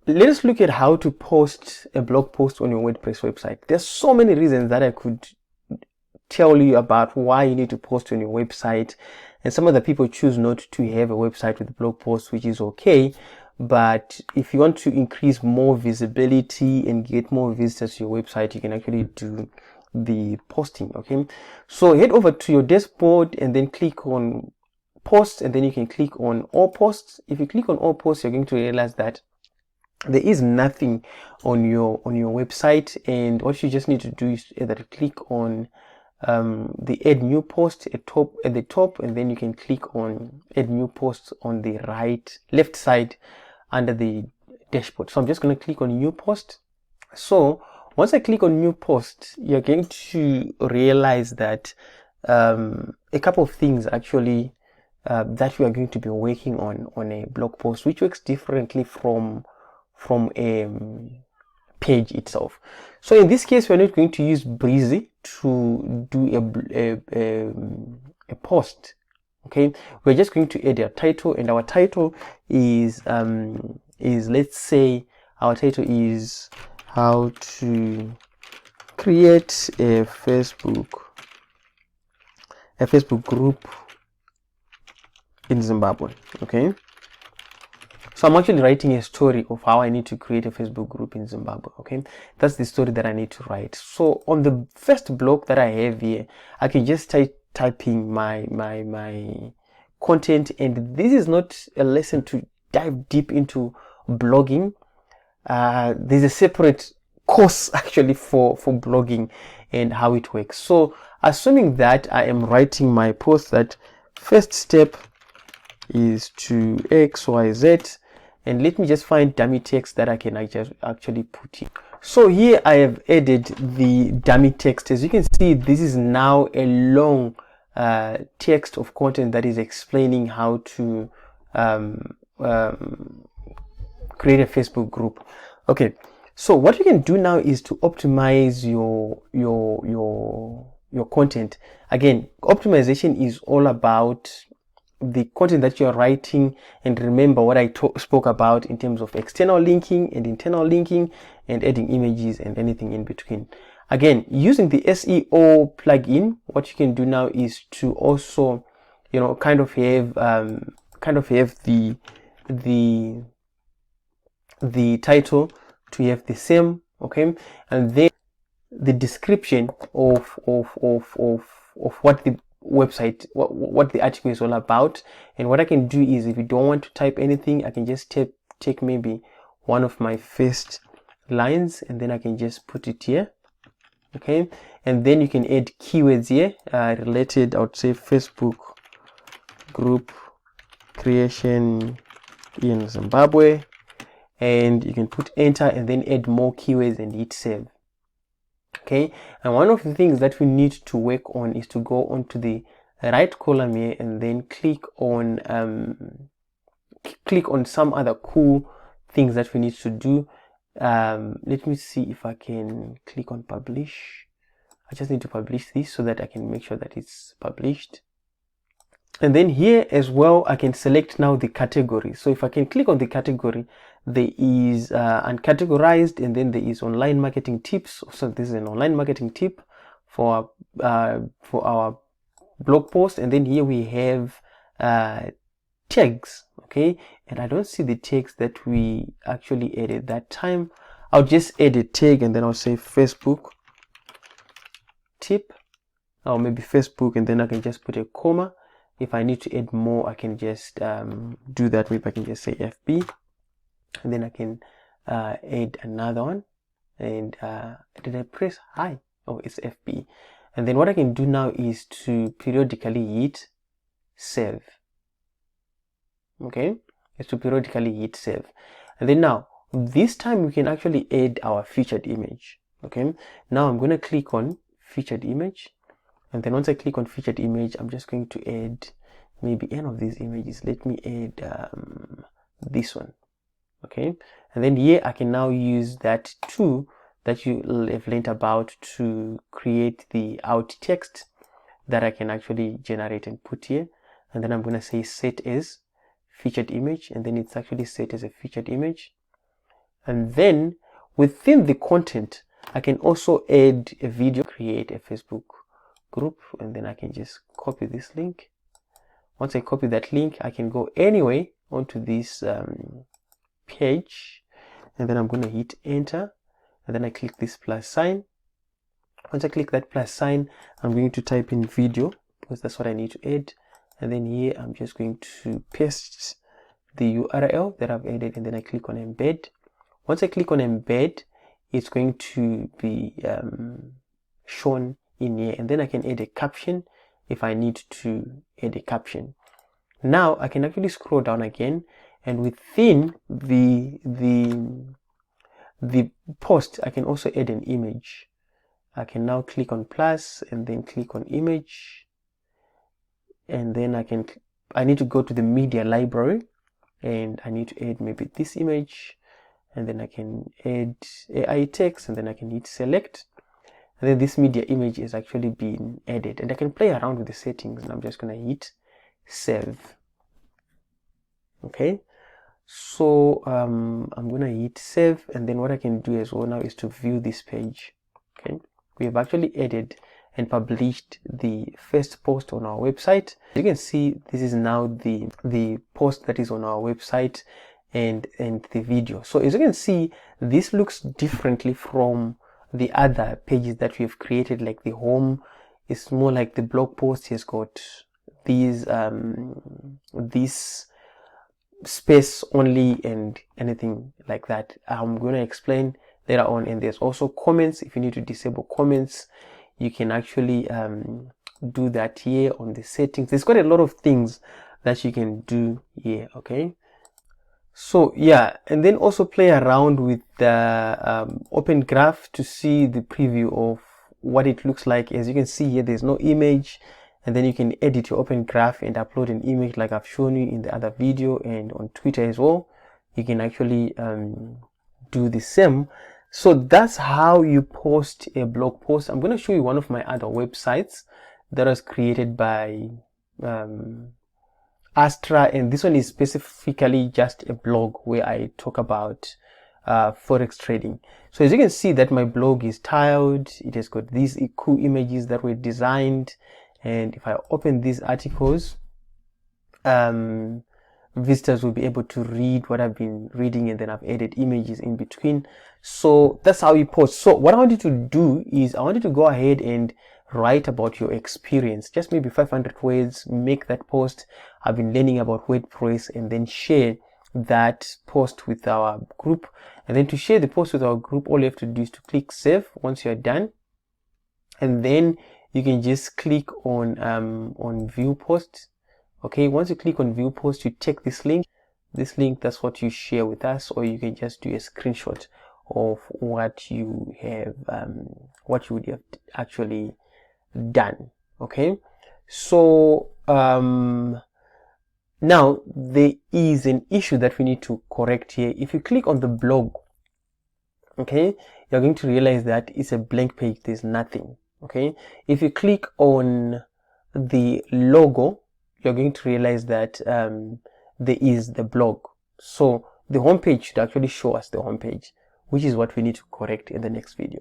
let us look at how to post a blog post on your WordPress website. There's so many reasons that I could tell you about why you need to post on your website, and some other people choose not to have a website with blog posts, which is okay. But if you want to increase more visibility and get more visitors to your website, you can actually do the posting. Okay, so head over to your dashboard and then click on posts, and then you can click on all posts. If you click on all posts, you're going to realize that there is nothing on your website, and what you just need to do is either click on the add new post at the top, and then you can click on add new posts on the left side under the dashboard. So I'm just going to click on new post. So once I click on new post, you're going to realize that a couple of things actually that you are going to be working on a blog post, which works differently from a page itself. So in this case, we're not going to use Breezy to do a post. Okay, we're just going to add a title, and our title is let's say our title is how to create a Facebook group in Zimbabwe. Okay, so I'm actually writing a story of how I need to create a Facebook group in Zimbabwe. Okay, that's the story that I need to write. So on the first block that I have here, I can just typing my content, and this is not a lesson to dive deep into blogging. There's a separate course actually for blogging and how it works. So assuming that I am writing my post, that first step is to XYZ, and let me just find dummy text that I can actually put in. So here I have added the dummy text. As you can see, this is now a long text of content that is explaining how to create a Facebook group. Okay, so what you can do now is to optimize your content. Again, optimization is all about the content that you're writing, and remember what I spoke about in terms of external linking and internal linking and adding images and anything in between. Again, using the SEO plugin, what you can do now is to also, you know, kind of have the title to have the same, okay, and then the description of what the website, what the article is all about. And what I can do is, if you don't want to type anything, I can just take maybe one of my first lines, and then I can just put it here. Okay, and then you can add keywords here related, I would say Facebook group creation in Zimbabwe, and you can put enter and then add more keywords and hit save. Okay, and one of the things that we need to work on is to go onto the right column here and then click on some other cool things that we need to do. Let me see if I can click on publish. I just need to publish this so that I can make sure that it's published. And then here as well, I can select now the category. So if I can click on the category, there is uncategorized, and then there is online marketing tips. So this is an online marketing tip for our blog post. And then here we have tags. Okay, and I don't see the tags that we actually added that time. I'll just add a tag, and then I'll say Facebook tip, or maybe Facebook, and then I can just put a comma. If I need to add more, I can just do that. Maybe I can just say FB, and then I can add another one. And did I press hi? Oh, it's FB. And then what I can do now is to periodically hit save. Okay, is to periodically hit save. And then now this time we can actually add our featured image. Okay, now I'm going to click on featured image, and then once I click on featured image, I'm just going to add maybe any of these images. Let me add this one. Okay, and then here I can now use that tool that you have learned about to create the out text that I can actually generate and put here. And then I'm going to say set as featured image, and then it's actually set as a featured image. And then within the content, I can also add a video, create a Facebook group, and then I can just copy this link. Once I copy that link, I can go anyway onto this page, and then I'm going to hit enter, and then I click this plus sign. Once I click that plus sign, I'm going to type in video because that's what I need to add, and then here I'm just going to paste the URL that I've added, and then I click on embed. Once I click on embed, it's going to be shown in here, and then I can add a caption if I need to add a caption. Now I can actually scroll down again, and within the post I can also add an image. I can now click on plus and then click on image, and then I need to go to the media library, and I need to add maybe this image, and then I can add AI text, and then I can hit select, and then this media image is actually being added, and I can play around with the settings, and I'm just going to hit save. Okay, so I'm going to hit save, and then what I can do as well now is to view this page. Okay, we have actually added and published the first post on our website. You can see this is now the post that is on our website and the video. So as you can see, this looks differently from the other pages that we've created. Like the home is more like the blog post has got these this space only and anything like that. I'm going to explain later on. And there's also comments. If you need to disable comments, you can actually do that here on the settings. There's quite a lot of things that you can do here. Okay, so yeah, and then also play around with the open graph to see the preview of what it looks like. As you can see here, there's no image, and then you can edit your open graph and upload an image like I've shown you in the other video, and on Twitter as well you can actually do the same. So that's how you post a blog post. I'm going to show you one of my other websites that was created by Astra, and this one is specifically just a blog where I talk about forex trading. So as you can see that my blog is tiled, it has got these cool images that were designed, and if I open these articles, visitors will be able to read what I've been reading, and then I've added images in between. So that's how you post. So what I want you to do is I want you to go ahead and write about your experience, just maybe 500 words, make that post. I've been learning about WordPress, and then share that post with our group. And then to share the post with our group, all you have to do is to click save once you're done, and then you can just click on view post. Okay, once you click on view post, you take this link, that's what you share with us, or you can just do a screenshot of what you have what you would have actually done. Okay, so now there is an issue that we need to correct here. If you click on the blog, okay, you're going to realize that it's a blank page, there's nothing. Okay, if you click on the logo, you're going to realize that there is the blog. So the homepage should actually show us the homepage, which is what we need to correct in the next video.